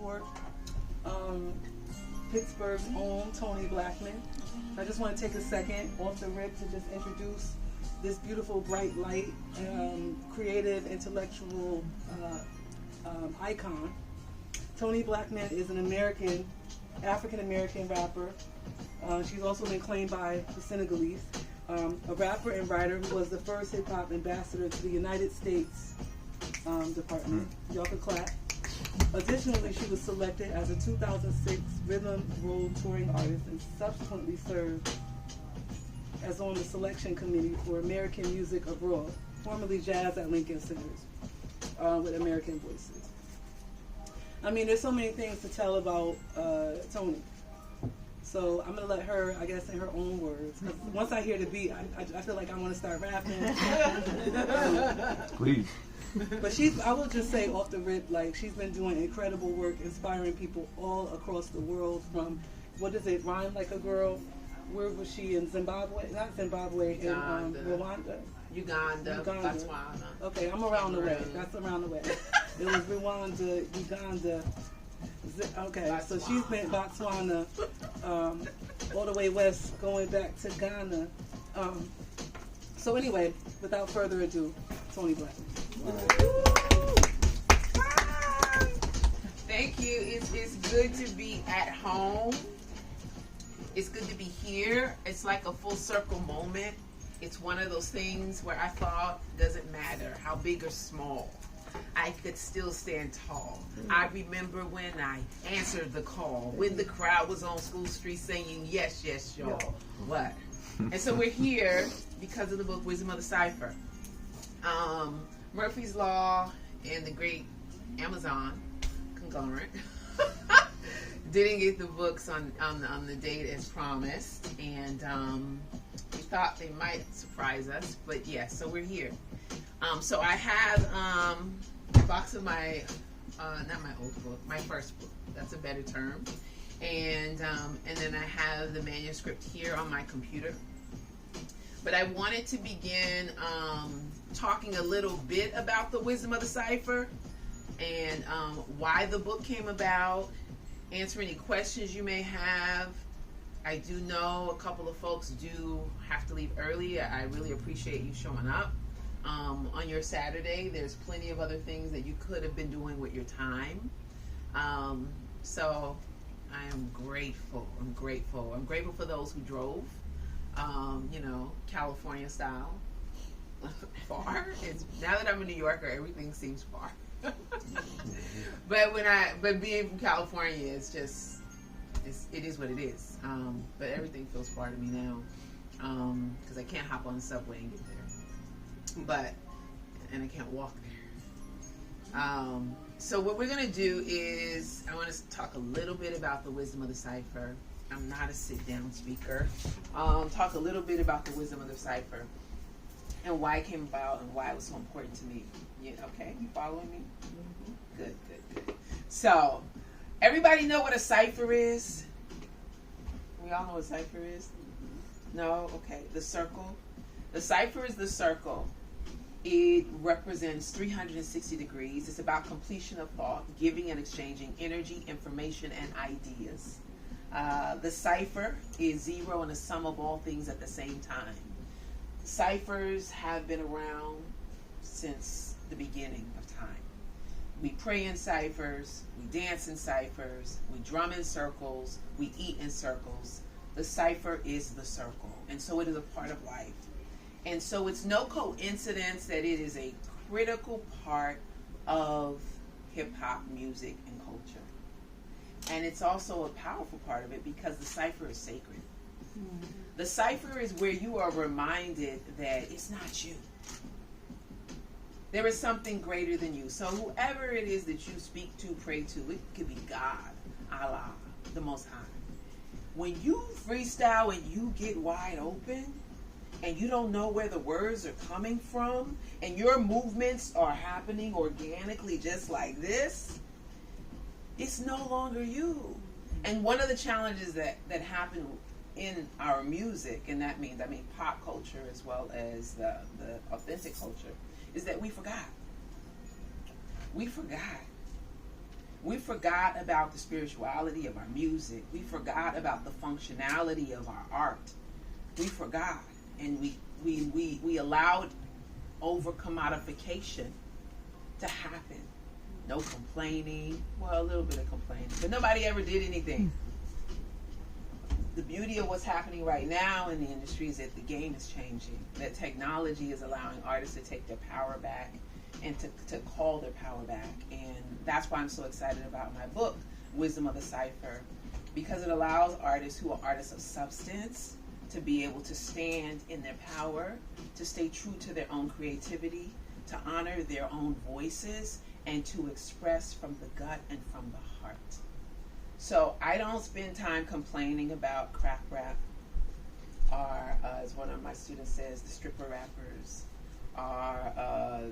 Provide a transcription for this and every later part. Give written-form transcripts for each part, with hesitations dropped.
support Pittsburgh's own Toni Blackman. I just want to take a second off the rip to just introduce this beautiful, bright light, creative, intellectual icon. Toni Blackman is an African-American rapper. She's also been claimed by the Senegalese. A rapper and writer who was the first hip-hop ambassador to the United States Department. Y'all can clap. Additionally, she was selected as a 2006 Rhythm Roll touring artist and subsequently served as on the selection committee for American Music Abroad, formerly Jazz at Lincoln Centers, with American Voices. I mean, there's so many things to tell about Toni. So I'm going to let her, I guess, in her own words. 'Cause once I hear the beat, I feel like I want to start rapping. Please. But I will just say off the rip, like, she's been doing incredible work, inspiring people all across the world from, what is it, Rhyme Like a Girl? Where was she, in Zimbabwe? Not Zimbabwe, in Rwanda? Uganda, Botswana. Okay, I'm around the way. That's around the way. It was Rwanda, Uganda. Okay, Botswana. So she's been Botswana, all the way west, going back to Ghana. So anyway, without further ado, Toni Blackman. Thank you. It's good to be at home. It's good to be here. It's like a full circle moment. It's one of those things where I thought, doesn't matter how big or small, I could still stand tall. I remember when I answered the call, when the crowd was on School Street saying, yes, yes, y'all. What? And so we're here because of the book Wisdom of the Cypher. Murphy's Law and the great Amazon conglomerate didn't get the books on the date as promised, and we thought they might surprise us, but yes, so we're here. So I have a box of my, not my old book, my first book, that's a better term, and then I have the manuscript here on my computer. But I wanted to begin talking a little bit about the Wisdom of the Cypher and why the book came about, answer any questions you may have. I do know a couple of folks do have to leave early. I really appreciate you showing up on your Saturday. There's plenty of other things that you could have been doing with your time. So I am grateful. I'm grateful. I'm grateful for those who drove. California style. Far. Now that I'm a New Yorker, everything seems far. But being from California, it is what it is. But everything feels far to me now, because I can't hop on the subway and get there. And I can't walk there. So what we're gonna do is I want to talk a little bit about the Wisdom of the Cypher. I'm not a sit-down speaker. Talk a little bit about the Wisdom of the Cypher and why it came about and why it was so important to me. Yeah, okay, you following me? Mm-hmm. Good. So, everybody know what a cipher is? We all know what a cipher is? No? Okay, the circle. The cipher is the circle. It represents 360 degrees. It's about completion of thought, giving and exchanging energy, information, and ideas. The cipher is zero and the sum of all things at the same time. Ciphers have been around since the beginning of time. We pray in ciphers, we dance in ciphers, we drum in circles, we eat in circles. The cipher is the circle, and so it is a part of life. And so it's no coincidence that it is a critical part of hip-hop music and culture. And it's also a powerful part of it because the cipher is sacred. Mm-hmm. The cipher is where you are reminded that it's not you. There is something greater than you. So whoever it is that you speak to, pray to, it could be God, Allah, the Most High. When you freestyle and you get wide open and you don't know where the words are coming from and your movements are happening organically just like this, it's no longer you. And one of the challenges that happen in our music, and that means pop culture as well as the authentic culture, is that we forgot. We forgot about the spirituality of our music. We forgot about the functionality of our art. We forgot, and we allowed over commodification to happen. No complaining. Well, a little bit of complaining, but nobody ever did anything. The beauty of what's happening right now in the industry is that the game is changing. That technology is allowing artists to take their power back and to call their power back. And that's why I'm so excited about my book, Wisdom of the Cypher, because it allows artists who are artists of substance to be able to stand in their power, to stay true to their own creativity, to honor their own voices, and to express from the gut and from the heart. So I don't spend time complaining about crap rap, or as one of my students says, the stripper rappers, or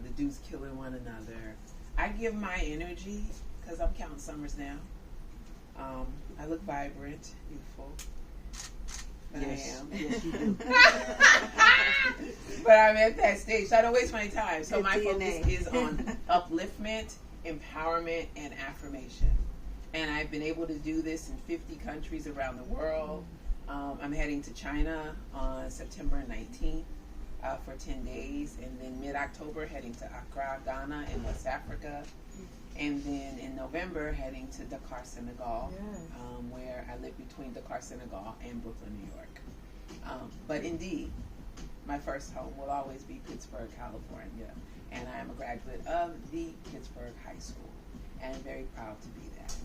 the dudes killing one another. I give my energy, because I'm counting summers now. I look vibrant, youthful. Yes. I am. Yes, you do. But I'm at that stage, so I don't waste my time. So Good my DNA. focus is on upliftment, empowerment, and affirmation. And I've been able to do this in 50 countries around the world. I'm heading to China on September 19th for 10 days. And then mid-October, heading to Accra, Ghana, in West Africa. And then in November, heading to Dakar, Senegal, where I live between Dakar, Senegal, and Brooklyn, New York. But indeed, my first home will always be Pittsburgh, California. And I am a graduate of the Pittsburgh High School. And I'm very proud to be that.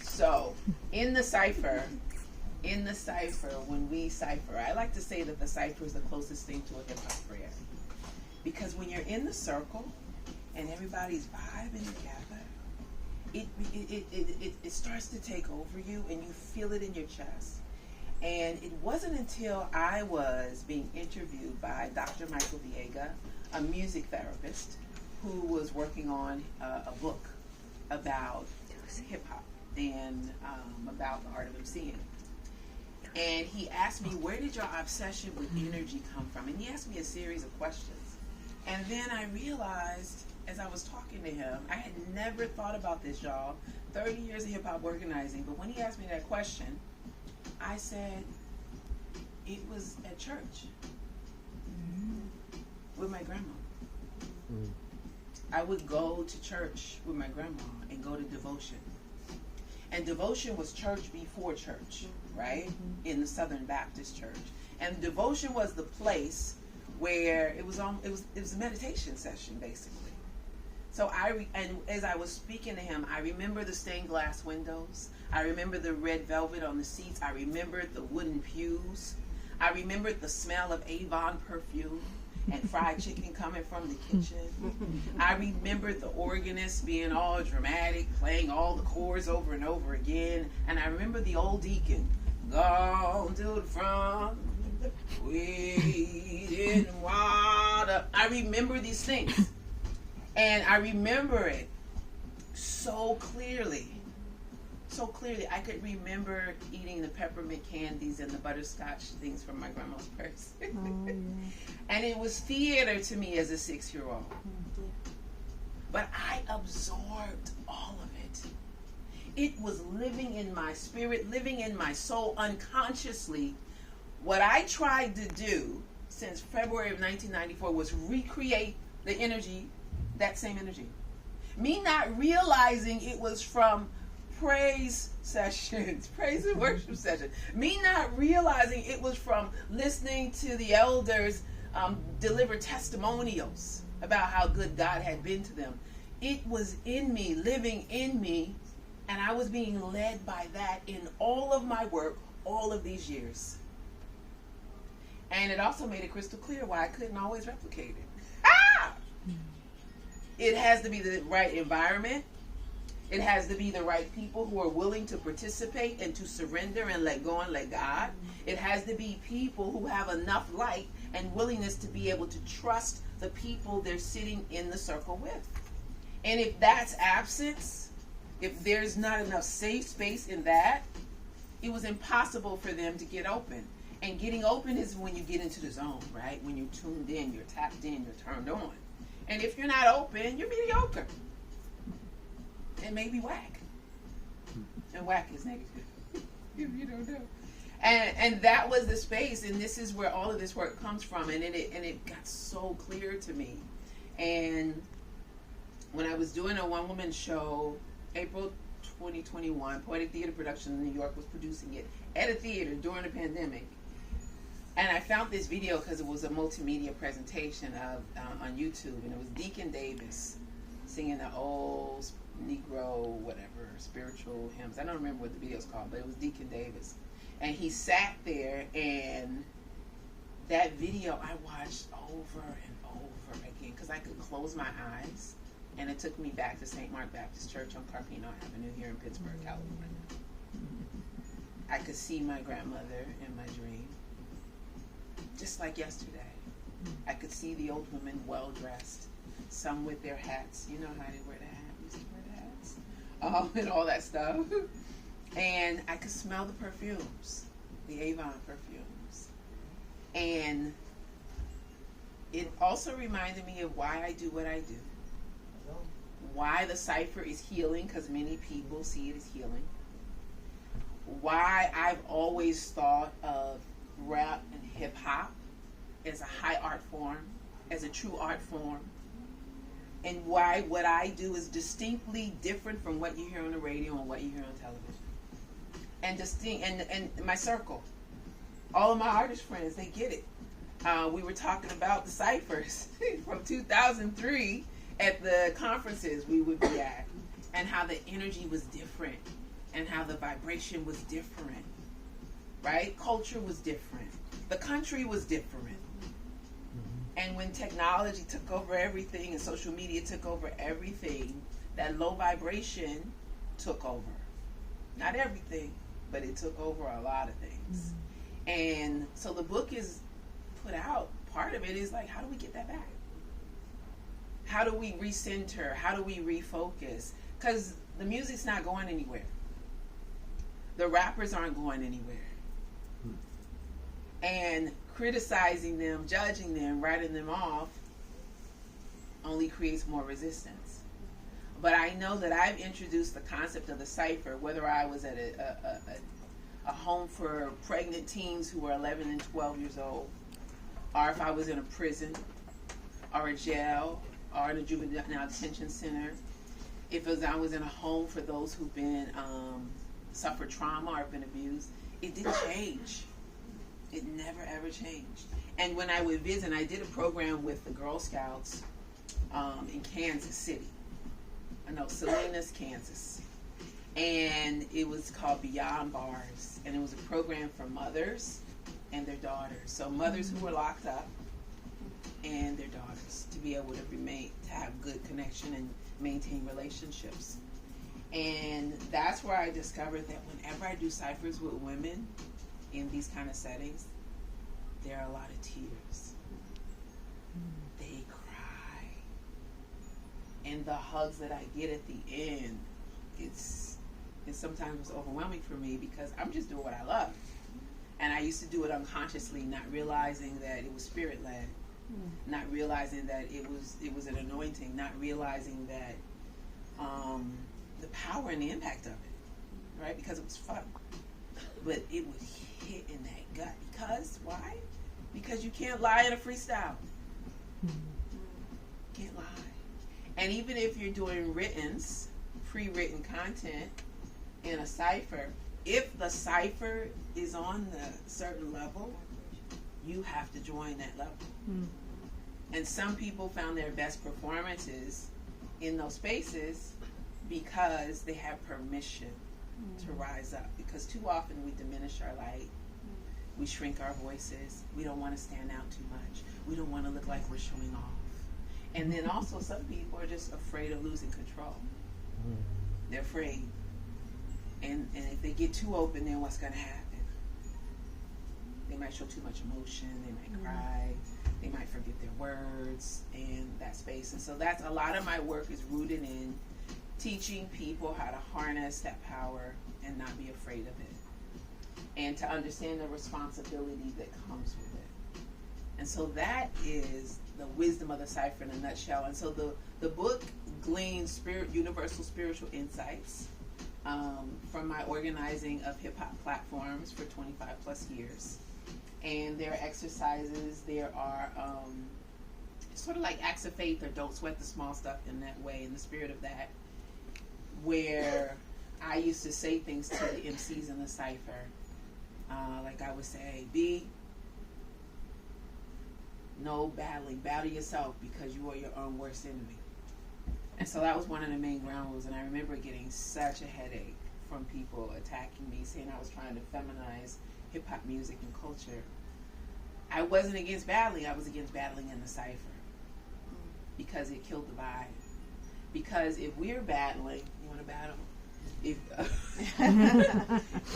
So, in the Cypher, when we cipher, I like to say that the Cypher is the closest thing to a hip-hop prayer. Because when you're in the circle, and everybody's vibing together, it starts to take over you, and you feel it in your chest. And it wasn't until I was being interviewed by Dr. Michael Viega, a music therapist, who was working on a book about hip-hop and about the art of MCing. And he asked me, where did your obsession with energy come from? And he asked me a series of questions. And then I realized, as I was talking to him, I had never thought about this, y'all. 30 years of hip-hop organizing, but when he asked me that question, I said, it was at church with my grandma. I would go to church with my grandma and go to devotion. And devotion was church before church, right? In the Southern Baptist Church. And devotion was the place where it was a meditation session, basically. So and as I was speaking to him, I remember the stained glass windows. I remember the red velvet on the seats. I remembered the wooden pews. I remembered the smell of Avon perfume and fried chicken coming from the kitchen. I remembered the organist being all dramatic, playing all the chords over and over again. And I remember the old deacon, gone to the front, wading in water. I remember these things. And I remember it so clearly. So clearly, I could remember eating the peppermint candies and the butterscotch things from my grandma's purse. And it was theater to me as a 6-year-old. But I absorbed all of it. It was living in my spirit, living in my soul unconsciously. What I tried to do since February of 1994 was recreate the energy, that same energy. Me not realizing it was from praise sessions, praise and worship sessions. Me not realizing it was from listening to the elders deliver testimonials about how good God had been to them. It was in me, living in me, and I was being led by that in all of my work, all of these years. And it also made it crystal clear why I couldn't always replicate it. It has to be the right environment. It has to be the right people who are willing to participate and to surrender and let go and let God. It has to be people who have enough light and willingness to be able to trust the people they're sitting in the circle with. And if that's absence, if there's not enough safe space in that, it was impossible for them to get open. And getting open is when you get into the zone, right? When you're tuned in, you're tapped in, you're turned on. And if you're not open, you're mediocre. it may be whack. And whack is negative. If you don't know. And that was the space, and this is where all of this work comes from, and it got so clear to me. And when I was doing a one-woman show, April 2021, Poetic Theater Production in New York was producing it at a theater during the pandemic. And I found this video because it was a multimedia presentation of on YouTube, and it was Deacon Davis singing the old Negro, whatever, spiritual hymns. I don't remember what the video's called, but it was Deacon Davis. And he sat there, and that video I watched over and over again because I could close my eyes, and it took me back to St. Mark Baptist Church on Carpino Avenue here in Pittsburgh, California. I could see my grandmother in my dream, just like yesterday. I could see the old women well-dressed, some with their hats. You know how they wear the hat? Used to wear the hats. And all that stuff. And I could smell the perfumes, the Avon perfumes. And it also reminded me of why I do what I do. Why the Cypher is healing, because many people see it as healing. Why I've always thought of rap and hip-hop as a high art form, as a true art form. And why what I do is distinctly different from what you hear on the radio and what you hear on television. And and my circle, all of my artist friends, they get it. We were talking about the Cyphers from 2003 at the conferences we would be at, and how the energy was different, and how the vibration was different, right? Culture was different. The country was different. And when technology took over everything and social media took over everything, that low vibration took over. Not everything, but it took over a lot of things. And so the book is put out. Part of it is like, how do we get that back? How do we recenter? How do we refocus? Because the music's not going anywhere. The rappers aren't going anywhere. And criticizing them, judging them, writing them off only creates more resistance. But I know that I've introduced the concept of the Cypher, whether I was at a home for pregnant teens who were 11 and 12 years old, or if I was in a prison, or a jail, or in a juvenile detention center, if I was in a home for those who've been suffered trauma or been abused, it didn't change. It never ever changed. And when I would visit, I did a program with the Girl Scouts in Kansas City. Salinas, Kansas. And it was called Beyond Bars. And it was a program for mothers and their daughters. So mothers who were locked up and their daughters to be able to have good connection and maintain relationships. And that's where I discovered that whenever I do ciphers with women in these kind of settings, there are a lot of tears. They cry. And the hugs that I get at the end, it's sometimes overwhelming for me because I'm just doing what I love. And I used to do it unconsciously, not realizing that it was spirit-led, not realizing that it was an anointing, not realizing that the power and the impact of it, right? Because it was fun. But it would hit in that gut. Because, why? Because you can't lie in a freestyle. Can't lie. And even if you're doing pre-written content in a cipher, if the cipher is on the certain level, you have to join that level. And some people found their best performances in those spaces because they have permission to rise up. Because too often we diminish our light. We shrink our voices. We don't want to stand out too much. We don't want to look like we're showing off. And then also some people are just afraid of losing control. They're afraid. And if they get too open, then what's going to happen? They might show too much emotion. They might cry. They might forget their words in that space. And so that's a lot of my work is rooted in teaching people how to harness that power and not be afraid of it. And to understand the responsibility that comes with it. And so that is the wisdom of the cipher in a nutshell. And so the book gleaned universal spiritual insights from my organizing of hip hop platforms for 25 plus years. And there are exercises, there are sort of like acts of faith or don't sweat the small stuff in that way, in the spirit of that, where I used to say things to the MCs in the Cypher. Like I would say, B, no battling, battle yourself because you are your own worst enemy. And so that was one of the main ground rules, and I remember getting such a headache from people attacking me, saying I was trying to feminize hip-hop music and culture. I wasn't against battling, I was against battling in the Cypher because it killed the vibe. Because if we're battling, you want to battle?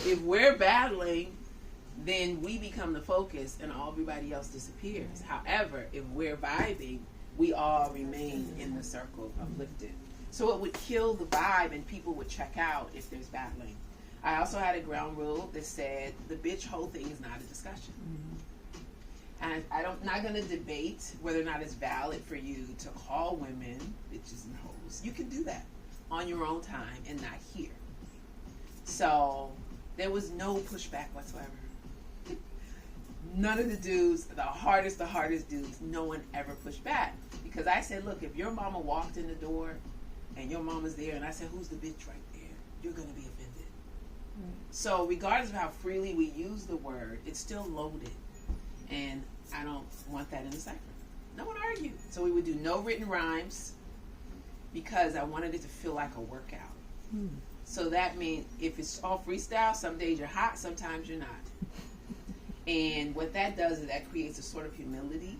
If we're battling, then we become the focus and everybody else disappears. However, if we're vibing, we all remain in the circle, uplifted. So it would kill the vibe and people would check out if there's battling. I also had a ground rule that said the bitch whole thing is not a discussion. And I'm not going to debate whether or not it's valid for you to call women bitches and hoes. You can do that on your own time and not here. So there was no pushback whatsoever. None of the dudes, the hardest dudes, no one ever pushed back. Because I said, look, if your mama walked in the door and your mama's there and I said, who's the bitch right there? You're going to be offended. So regardless of how freely we use the word, it's still loaded. And I don't want that in the Cypher. No one argued. So we would do no written rhymes because I wanted it to feel like a workout. So that means if it's all freestyle, some days you're hot, sometimes you're not. And what that does is that creates a sort of humility.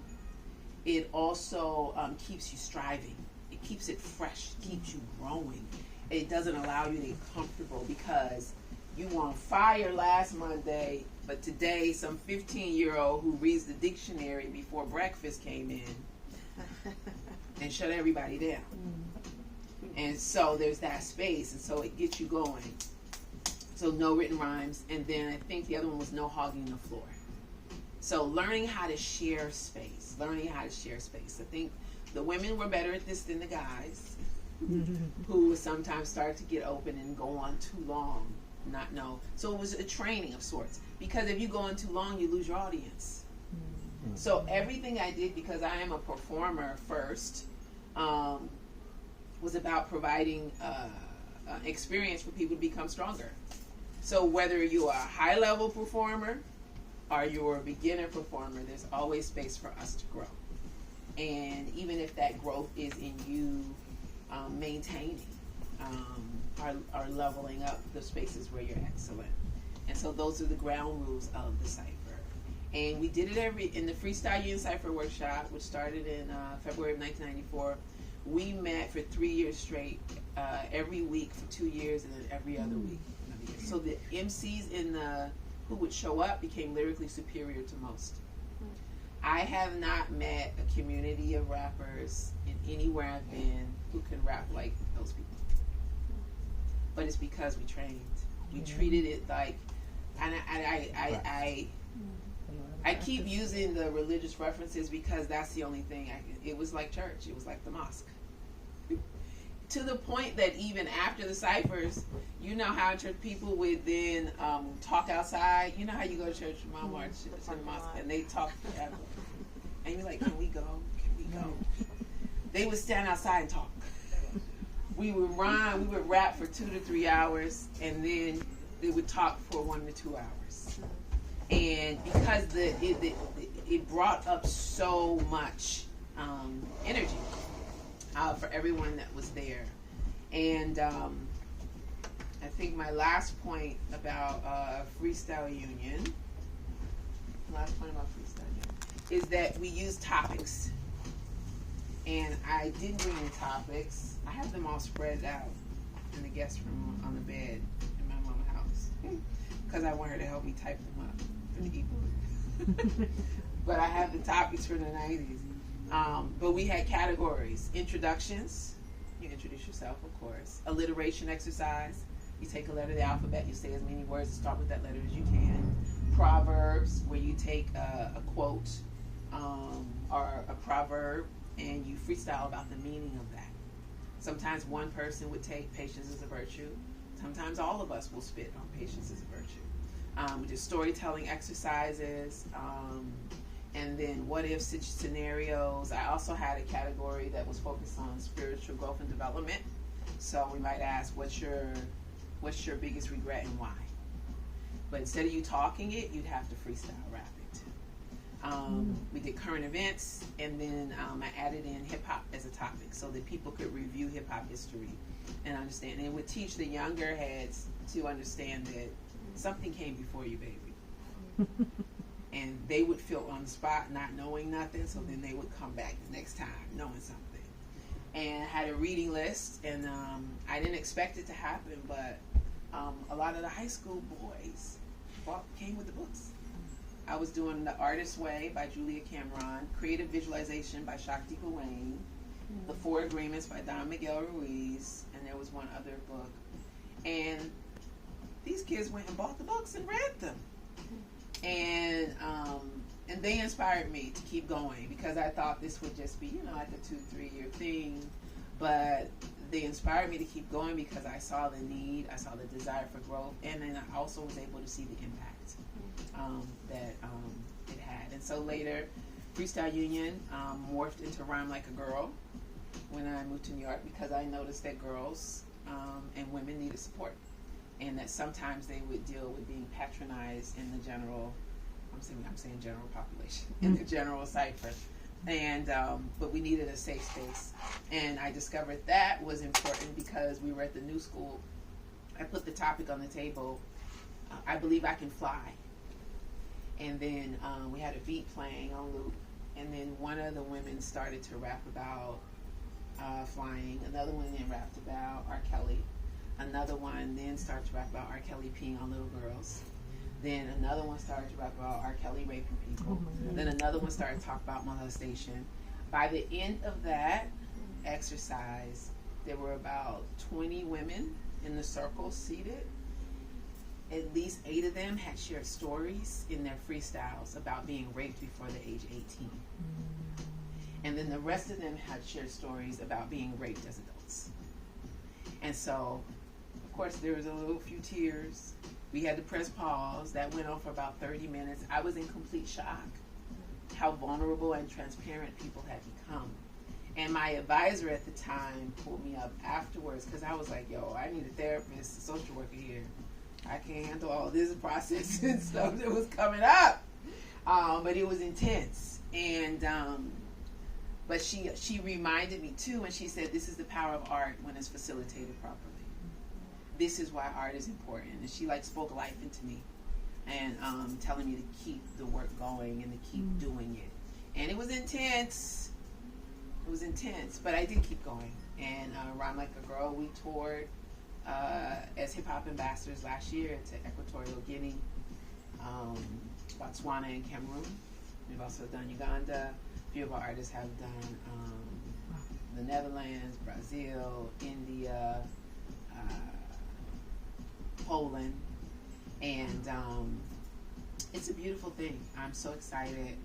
It also keeps you striving. It keeps it fresh, keeps you growing. It doesn't allow you to get comfortable because you were on fire last Monday, but today some 15-year-old who reads the dictionary before breakfast came in and shut everybody down. And so there's that space, and so it gets you going. So no written rhymes, and then I think the other one was no hogging the floor. So learning how to share space. I think the women were better at this than the guys, who sometimes start to get open and go on too long. Not know. So it was a training of sorts. Because if you go on too long, you lose your audience. So everything I did, because I am a performer first, was about providing experience for people to become stronger. So whether you are a high-level performer or you're a beginner performer, there's always space for us to grow. And even if that growth is in you maintaining or leveling up the spaces where you're excellent. And so those are the ground rules of the Cypher. And we did it in the Freestyle Union Cypher workshop, which started in February of 1994. We met for 3 years straight, every week for 2 years, and then every other week. So the MCs who would show up became lyrically superior to most. I have not met a community of rappers in anywhere I've been who can rap like those people. But it's because we trained. We treated it like, and I keep using the religious references because that's the only thing. It was like church. It was like the mosque. To the point that even after the Cyphers, you know how church people would then talk outside. You know how you go to church, mom or to the mosque, and they talk forever. And you're like, can we go? Can we go? They would stand outside and talk. We would rhyme, we would rap for 2 to 3 hours, and then they would talk for 1 to 2 hours. And because it brought up so much energy for everyone that was there. And I think my last point about Freestyle Union, is that we use topics. And I didn't bring any topics. I have them all spread out in the guest room on the bed in my mama's house because I want her to help me type them up for the ebook. But I have the topics for the 90s. But we had categories. Introductions. You introduce yourself, of course. Alliteration exercise. You take a letter of the alphabet. You say as many words to start with that letter as you can. Proverbs, where you take a quote or a proverb and you freestyle about the meaning of that. Sometimes one person would take patience as a virtue. Sometimes all of us will spit on patience as a virtue. We do storytelling exercises, and then what if scenarios. I also had a category that was focused on spiritual growth and development. So we might ask, what's your biggest regret and why? But instead of you talking it, you'd have to freestyle rap it. We did current events, and then I added in hip hop as a topic so that people could review hip hop history and understand. And it would teach the younger heads to understand that something came before you, baby. And they would feel on the spot not knowing nothing, so then they would come back the next time knowing something. And I had a reading list, and I didn't expect it to happen, but a lot of the high school boys came with the books. I was doing The Artist's Way by Julia Cameron, Creative Visualization by Shakti Gawain, The Four Agreements by Don Miguel Ruiz, and there was one other book. And these kids went and bought the books and read them. And they inspired me to keep going, because I thought this would just be, like a 2-3 year thing. But they inspired me to keep going because I saw the need, I saw the desire for growth, and then I also was able to see the impact that it had. And so later, Freestyle Union morphed into Rhyme Like a Girl when I moved to New York, because I noticed that girls and women needed support, and that sometimes they would deal with being patronized in the general, I'm saying general population, in the general Cypher. And but we needed a safe space, and I discovered that was important because we were at the new school. I put the topic on the table, I believe I can fly, and then we had a beat playing on loop, and then one of the women started to rap about flying, another one then rapped about R. Kelly, another one then started to rap about R. Kelly peeing on little girls. Then another one started to rap about R. Kelly raping people. Then another one started to talk about molestation. By the end of that exercise, there were about 20 women in the circle seated. At least 8 of them had shared stories in their freestyles about being raped before the age 18. And then the rest of them had shared stories about being raped as adults. And so, of course, there was a little few tears. We had to press pause. That went on for about 30 minutes. I was in complete shock how vulnerable and transparent people had become. And my advisor at the time pulled me up afterwards, because I was like, yo, I need a therapist, a social worker here. I can't handle all this process and stuff that was coming up. But it was intense. And but she reminded me too, and she said, this is the power of art when it's facilitated properly. This is why art is important. And she spoke life into me, and telling me to keep the work going and to keep doing it. And it was intense. It was intense, but I did keep going. And Rhyme Like a Girl, we toured as hip hop ambassadors last year to Equatorial Guinea, Botswana, and Cameroon. We've also done Uganda. A few of our artists have done the Netherlands, Brazil, India, Poland, and it's a beautiful thing. I'm so excited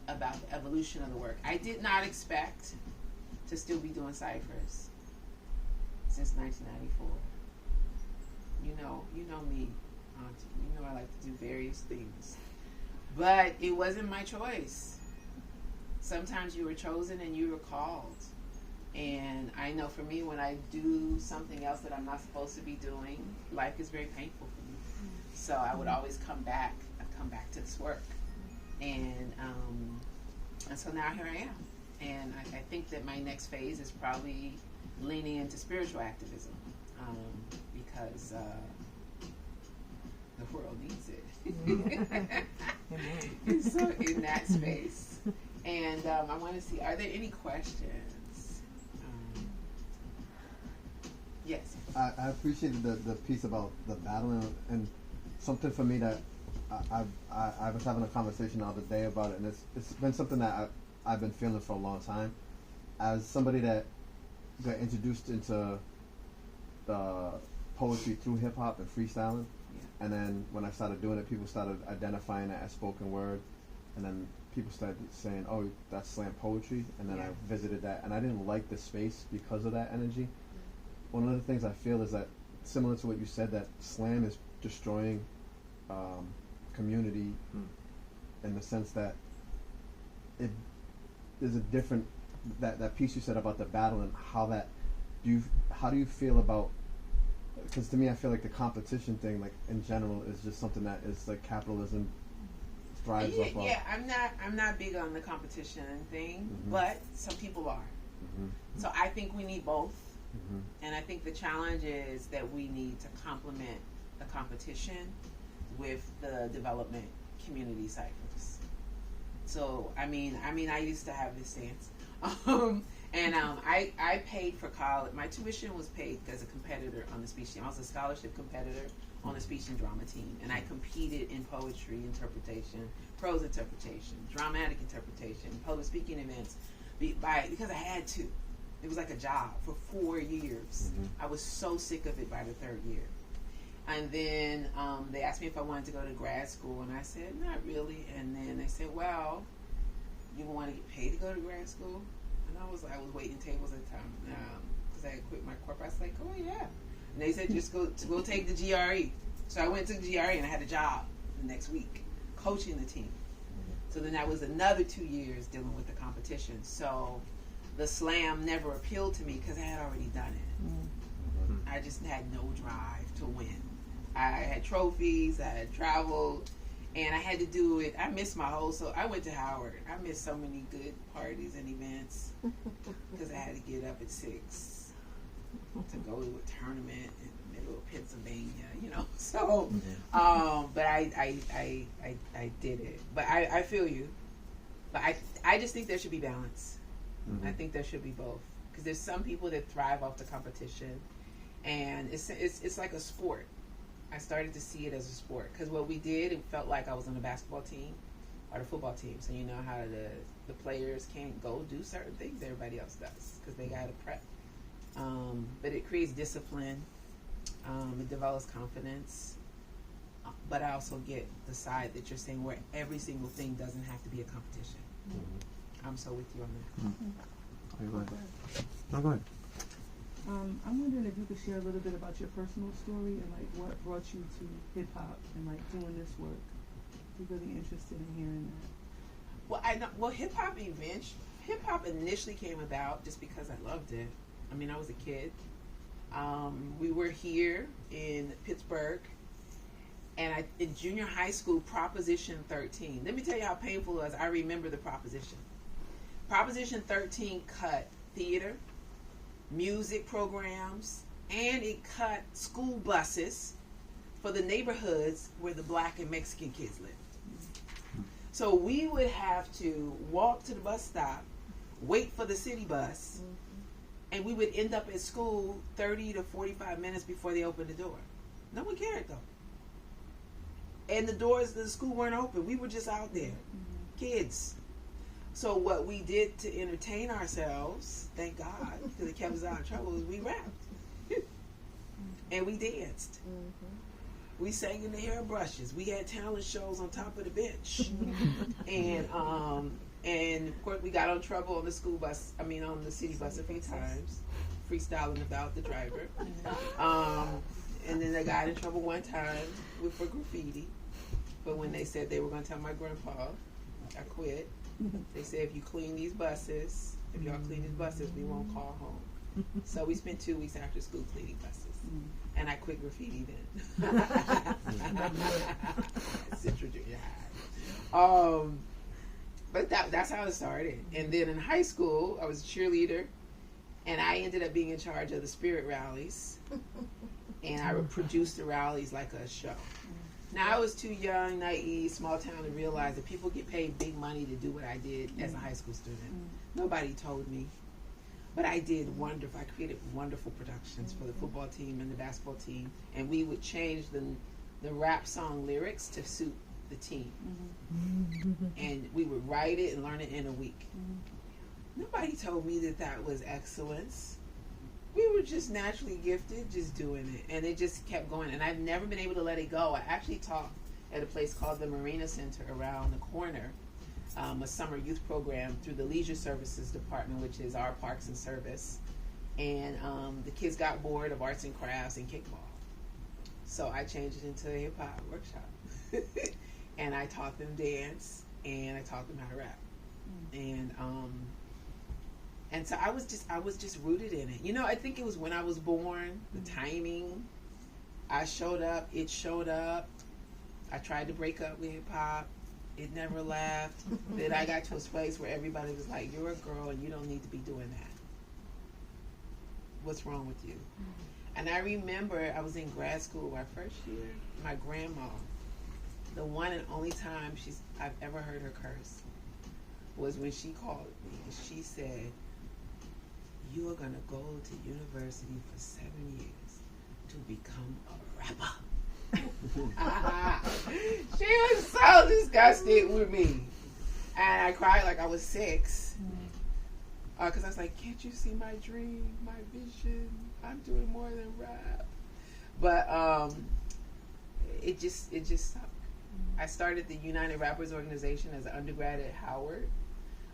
about the evolution of the work. I did not expect to still be doing ciphers since 1994. You know me, Auntie. You know I like to do various things, but it wasn't my choice. Sometimes you were chosen and you were called. And I know for me, when I do something else that I'm not supposed to be doing, life is very painful for me. So I would always come back. I've come back to this work. And so now here I am. And I think that my next phase is probably leaning into spiritual activism, because the world needs it. So in that space. And I want to see, are there any questions? Yes. I appreciated the piece about the battling, and something for me that I was having a conversation the other day about it, and it's been something that I've been feeling for a long time. As somebody that got introduced into the poetry through hip hop and freestyling, and then when I started doing it, people started identifying it as spoken word, and then people started saying, "Oh, that's slam poetry," and then Yeah. I visited that, and I didn't like the space because of that energy. One of the things I feel is that, similar to what you said, that slam is destroying community in the sense that it there's a different that piece you said about the battle and how do you feel about, because to me I feel like the competition thing, like in general, is just something that is like capitalism thrives off of. Yeah, I'm not big on the competition thing, but some people are. So I think we need both. And I think the challenge is that we need to complement the competition with the development community ciphers. So I mean, I used to have this stance, I paid for college. My tuition was paid as a competitor on the speech team. I was a scholarship competitor on the speech and drama team, and I competed in poetry interpretation, prose interpretation, dramatic interpretation, public speaking events, because I had to. It was like a job for 4 years. I was so sick of it by the third year. And then they asked me if I wanted to go to grad school, and I said, not really. And then they said, well, you want to get paid to go to grad school? And I was waiting tables at the time because I had quit my corporate. I was like, oh, yeah. And they said, just go take the GRE. So I went to the GRE, and I had a job the next week coaching the team. So then that was another 2 years dealing with the competition. So the slam never appealed to me because I had already done it. I just had no drive to win. I had trophies, I had traveled, and I had to do it. I missed I went to Howard. I missed so many good parties and events because I had to get up at 6 to go to a tournament in the middle of Pennsylvania, So, but I did it. But I feel you. But I just think there should be balance. I think there should be both, because there's some people that thrive off the competition, and it's like a sport. I started to see it as a sport, because what we did, it felt like I was on a basketball team or the football team. So you know how the players can't go do certain things everybody else does because they got to prep. But it creates discipline. It develops confidence. But I also get the side that you're saying where every single thing doesn't have to be a competition. I'm so with you on that. Go ahead. No, go ahead. I'm wondering if you could share a little bit about your personal story and like what brought you to hip hop and like doing this work. I'm really interested in hearing that. Well, hip hop initially came about just because I loved it. I mean, I was a kid. We were here in Pittsburgh, and in junior high school, Proposition 13. Let me tell you how painful it was. I remember the proposition. Proposition 13 cut theater, music programs, and it cut school buses for the neighborhoods where the black and Mexican kids lived. So we would have to walk to the bus stop, wait for the city bus, and we would end up at school 30 to 45 minutes before they opened the door. No one cared, though. And the doors of the school weren't open. We were just out there, kids. So what we did to entertain ourselves, thank God, because it kept us out of trouble, was we rapped. And we danced. We sang in the hairbrushes. We had talent shows on top of the bench. And of course we got on trouble on the school bus, on the city bus a few times, freestyling about the driver. And then I got in trouble one time for graffiti. But when they said they were going to tell my grandpa, I quit. They said, if y'all clean these buses, we won't call home. So we spent 2 weeks after school cleaning buses. And I quit graffiti then. Central Junior High. But that's how it started. And then in high school, I was a cheerleader. And I ended up being in charge of the spirit rallies. And I would produce the rallies like a show. Now, I was too young, naive, small town to realize that people get paid big money to do what I did as a high school student. Nobody told me. But I did wonderful. I created wonderful productions for the football team and the basketball team. And we would change the rap song lyrics to suit the team. And we would write it and learn it in a week. Nobody told me that was excellence. We were just naturally gifted, just doing it. And it just kept going. And I've never been able to let it go. I actually taught at a place called the Marina Center around the corner a summer youth program through the Leisure Services Department, which is our Parks and Service. And the kids got bored of arts and crafts and kickball. So I changed it into a hip hop workshop. And I taught them dance and I taught them how to rap. And so I was just rooted in it. You know, I think it was when I was born, the timing. I showed up, it showed up. I tried to break up with hip hop. It never left. Then I got to a place where everybody was like, you're a girl and you don't need to be doing that. What's wrong with you? And I remember I was in grad school my first year. My grandma, the one and only time I've ever heard her curse was when she called me and she said, you are going to go to university for 7 years to become a rapper. She was so disgusted with me. And I cried like I was 6. Because I was like, can't you see my dream, my vision? I'm doing more than rap. But it just sucked. I started the United Rappers Organization as an undergrad at Howard.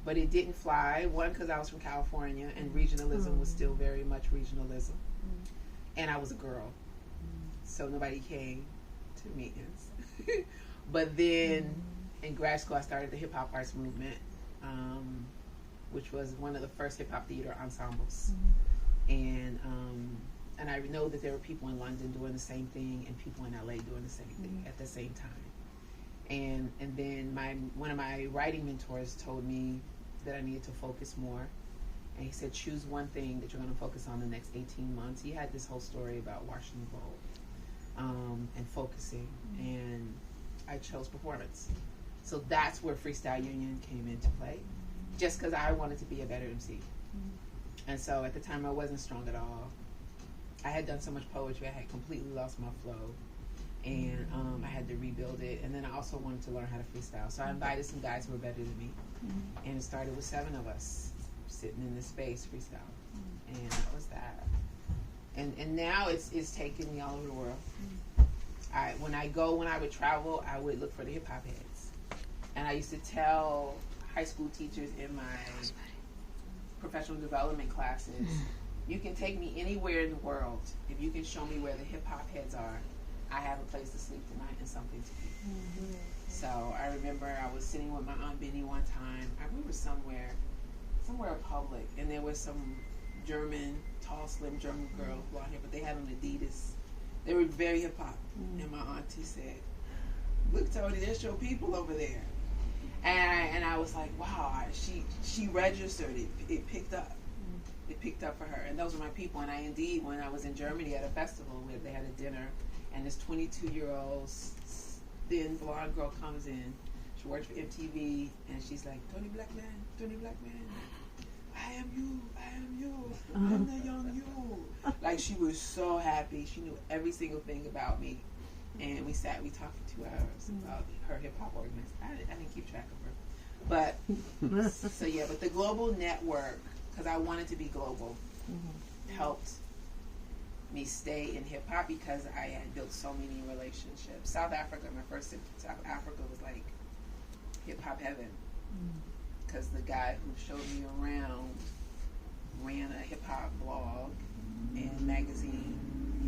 But it didn't fly. One, because I was from California and regionalism was still very much regionalism. And I was a girl. So nobody came to meetings. But then in grad school, I started the hip hop arts movement, which was one of the first hip hop theater ensembles. And I know that there were people in London doing the same thing and people in LA doing the same thing at the same time. And then one of my writing mentors told me that I needed to focus more. And he said, choose one thing that you're going to focus on the next 18 months. He had this whole story about washing the bowl and focusing. And I chose performance. So that's where Freestyle Union came into play, just because I wanted to be a better MC. And so at the time, I wasn't strong at all. I had done so much poetry, I had completely lost my flow. And I had to rebuild it. And then I also wanted to learn how to freestyle. So I invited some guys who were better than me. And it started with 7 of us sitting in this space freestyle. And that was that. And now it's taking me all over the world. When I would travel, I would look for the hip hop heads. And I used to tell high school teachers in my professional development classes, you can take me anywhere in the world. If you can show me where the hip hop heads are, I have a place to sleep tonight and something to eat. So I remember I was sitting with my Aunt Benny one time. We were somewhere public, and there was some tall, slim German girl, blonde hair, but they had on Adidas. They were very hip hop. And my auntie said, "Look, Toni, there's your people over there." And I was like, wow, she registered it. It picked up. It picked up for her. And those were my people. And I indeed, when I was in Germany at a festival where they had a dinner, and this 22-year-old thin blonde girl comes in. She works for MTV, and she's like, Toni Blackman, I am you, I'm the young you. Like, she was so happy. She knew every single thing about me. And we talked for 2 hours about her hip-hop organization. I didn't keep track of her. But, so yeah, but the global network, because I wanted to be global, helped me stay in hip-hop because I had built so many relationships. South Africa, my first trip to South Africa was like hip-hop heaven. Because the guy who showed me around ran a hip-hop blog and magazine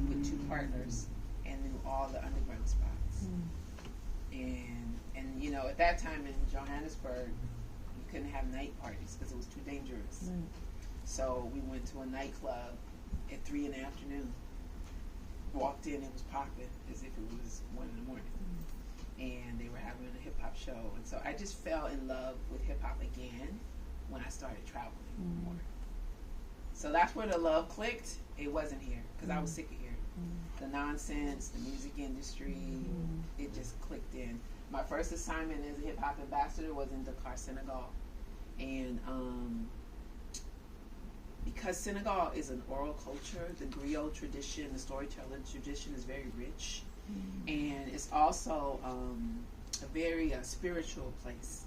with 2 partners and knew all the underground spots. And you know, at that time in Johannesburg, you couldn't have night parties because it was too dangerous. So we went to a nightclub at 3 in the afternoon. Walked in, it was popping as if it was 1 in the morning. And they were having a hip-hop show. And so I just fell in love with hip-hop again when I started traveling more. So that's where the love clicked. It wasn't here because I was sick of here. The nonsense, the music industry, it just clicked in. My first assignment as a hip-hop ambassador was in Dakar, Senegal. And because Senegal is an oral culture, the griot tradition, the storytelling tradition is very rich. And it's also a very spiritual place,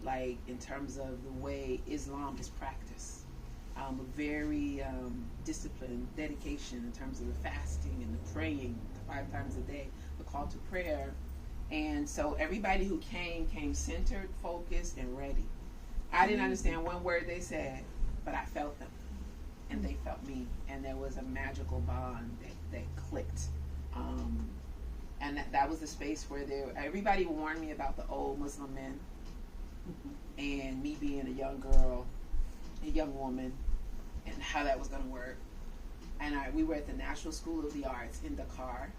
like in terms of the way Islam is practiced. A very disciplined dedication in terms of the fasting and the praying 5 times a day. The call to prayer And so everybody who came centered, focused, and ready. I didn't understand one word they said, but I felt them, and they felt me, and there was a magical bond that clicked. And that was the space where everybody warned me about the old Muslim men, and me being a young girl, a young woman, and how that was going to work. And we were at the National School of the Arts in Dakar,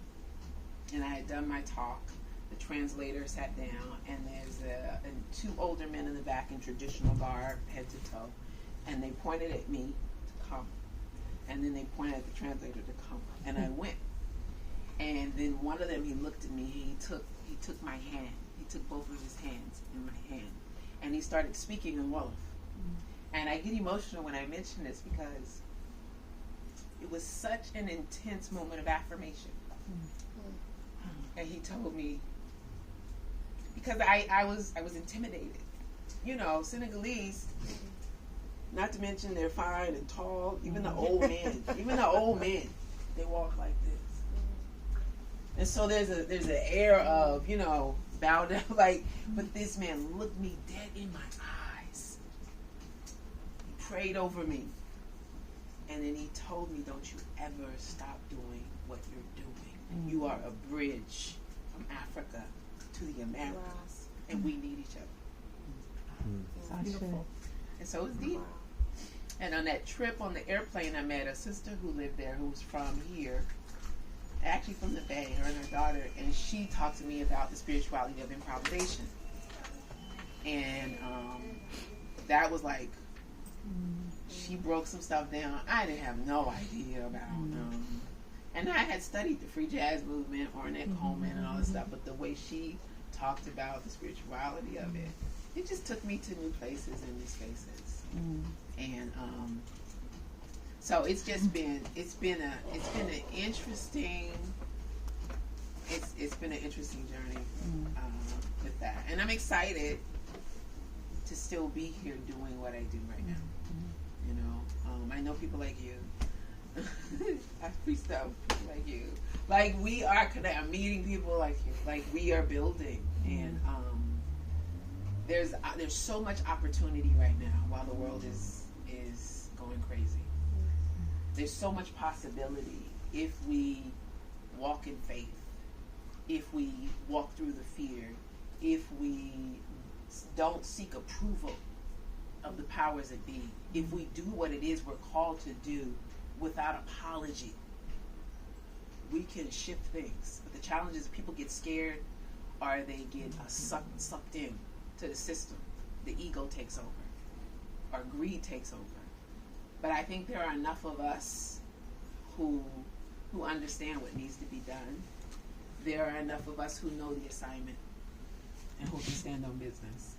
and I had done my talk. The translator sat down, and there's two older men in the back in traditional garb, head to toe, and they pointed at me to come, and then they pointed at the translator to come, and I went. And then one of them, he looked at me. He took my hand. He took both of his hands in my hand, and he started speaking in Wolof. And I get emotional when I mention this because it was such an intense moment of affirmation. And he told me, because I was intimidated. You know, Senegalese, not to mention they're fine and tall. Even the old men, they walk like this. And so there's an air of, you know, bow down, like, but this man looked me dead in my eyes. He prayed over me. And then he told me, don't you ever stop doing what you're doing. You are a bridge from Africa to the Americas. Wow. And we need each other. It's beautiful. And so it's deep. Wow. And on that trip on the airplane, I met a sister who lived there who was from here. Actually from the Bay, her and her daughter, and she talked to me about the spirituality of improvisation. And that was like, she broke some stuff down I didn't have no idea about. And I had studied the free jazz movement, Ornette Coleman and all this stuff, but the way she talked about the spirituality of it, it just took me to new places and new spaces. And so it's just been an interesting journey with that, and I'm excited to still be here doing what I do right now. You know, I know people like you. I freestyle people like you. Like we are connected. I'm meeting people like you. Like we are building, and there's so much opportunity right now while the world is going crazy. There's so much possibility if we walk in faith, if we walk through the fear, if we don't seek approval of the powers that be, if we do what it is we're called to do without apology, we can shift things. But the challenge is people get scared or they get sucked in to the system. The ego takes over or greed takes over. But I think there are enough of us who understand what needs to be done. There are enough of us who know the assignment and who can stand on business.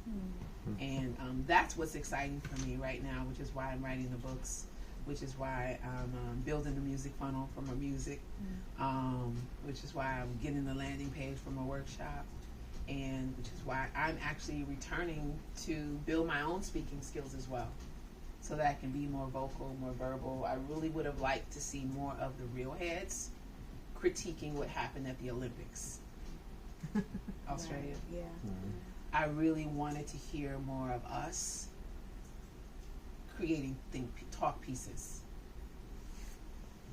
And that's what's exciting for me right now, which is why I'm writing the books, which is why I'm building the music funnel for my music, which is why I'm getting the landing page for my workshop, and which is why I'm actually returning to build my own speaking skills as well, so that I can be more vocal, more verbal. I really would have liked to see more of the real heads critiquing what happened at the Olympics. Australia. Right. Yeah. I really wanted to hear more of us creating talk pieces.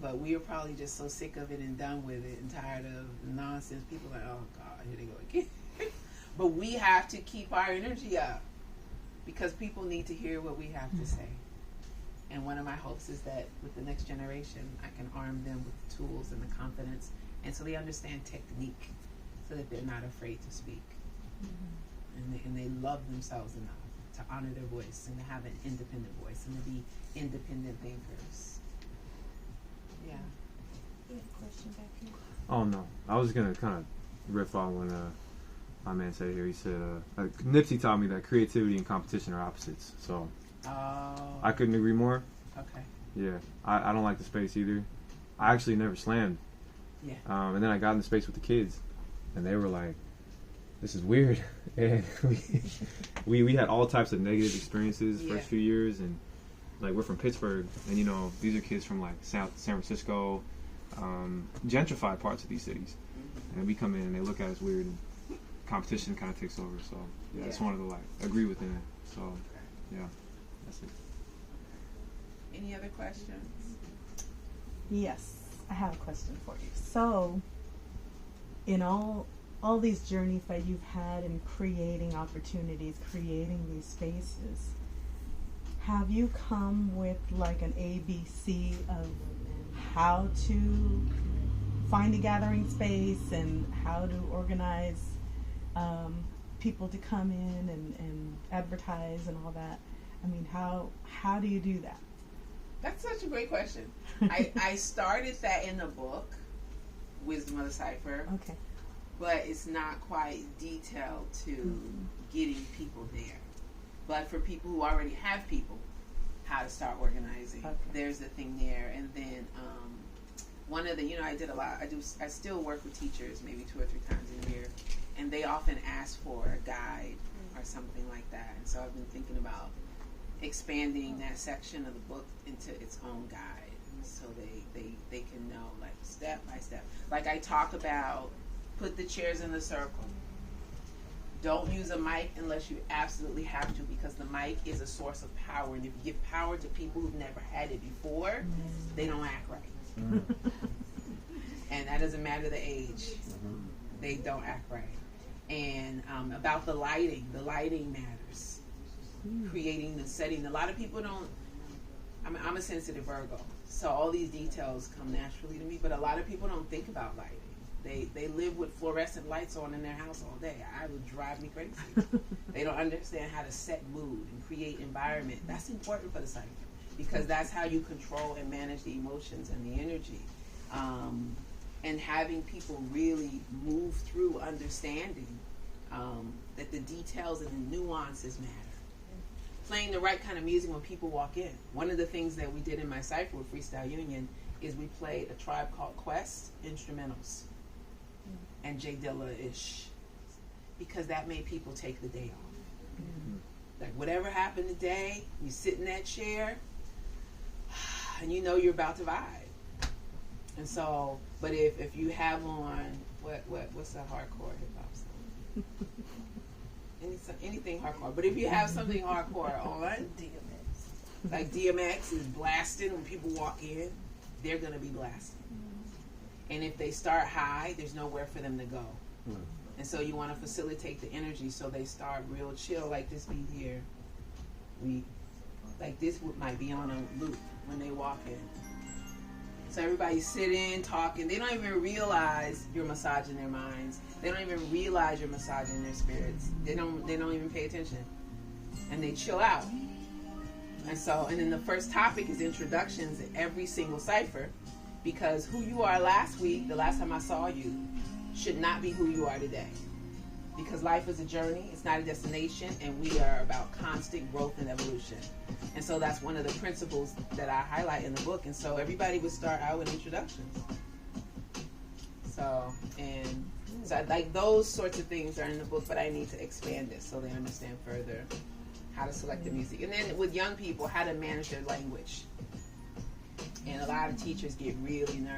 But we are probably just so sick of it and done with it and tired of the nonsense. People are like, oh God, here they go again. But we have to keep our energy up because people need to hear what we have to say. And one of my hopes is that with the next generation, I can arm them with the tools and the confidence, and so they understand technique, so that they're not afraid to speak. And they love themselves enough to honor their voice and to have an independent voice and to be independent thinkers. Yeah. You have a question back here? Oh no, I was gonna kind of riff on when my man said here. He said Nipsey taught me that creativity and competition are opposites. So I couldn't agree more. Okay. Yeah, I don't like the space either. I actually never slammed. Yeah. And then I got in the space with the kids, and they were like, "This is weird," and we had all types of negative experiences the first few years, and like we're from Pittsburgh, and you know these are kids from like San Francisco, gentrified parts of these cities, and we come in and they look at us weird, and competition kind of takes over. So yeah, I just Yeah. wanted to like agree with it. So yeah, that's it. Any other questions? Yes, I have a question for you. So, in all these journeys that you've had in creating opportunities, creating these spaces, have you come with like an ABC of how to find a gathering space and how to organize people to come in and advertise and all that? I mean, how do you do that? That's such a great question. I started that in the book, Wisdom of the Cypher, Okay. but it's not quite detailed to getting people there. But for people who already have people, how to start organizing, Okay. there's the thing there. And then one of the, I did a lot. I still work with teachers maybe 2 or 3 times a year, and they often ask for a guide or something like that. And so I've been thinking about expanding that section of the book into its own guide, so they can know like step by step. Like I talk about, put the chairs in the circle. Don't use a mic unless you absolutely have to, because the mic is a source of power, and if you give power to people who've never had it before, they don't act right. And that doesn't matter the age. They don't act right. And about the lighting matters. Creating the setting. A lot of people don't. I'm a sensitive Virgo, so all these details come naturally to me. But a lot of people don't think about lighting. They live with fluorescent lights on in their house all day. I would drive me crazy. They don't understand how to set mood and create environment. That's important for the Cypher, because that's how you control and manage the emotions and the energy. And having people really move through understanding that the details and the nuances matter. Playing the right kind of music when people walk in. One of the things that we did in my Cypher with Freestyle Union is we played a Tribe Called Quest instrumentals and Jay Dilla-ish, because that made people take the day off. Like whatever happened today, you sit in that chair and you know you're about to vibe. And so, but if you have on what's the hardcore hip hop song? Anything hardcore. But if you have something hardcore on, like DMX is blasting when people walk in, they're gonna be blasting. And if they start high, there's nowhere for them to go. And so you want to facilitate the energy, so they start real chill, like this beat here. Like this might be on a loop when they walk in. So everybody's sitting, talking. They don't even realize you're massaging their minds. They don't even realize you're massaging their spirits. They don't even pay attention. And they chill out. And then the first topic is introductions in every single Cypher, because who you are last week, the last time I saw you, should not be who you are today. Because life is a journey, it's not a destination, and we are about constant growth and evolution. And so that's one of the principles that I highlight in the book. And so everybody would start out with introductions. So like those sorts of things are in the book, but I need to expand it so they understand further how to select the music. And then with young people, how to manage their language. And a lot of teachers get really nervous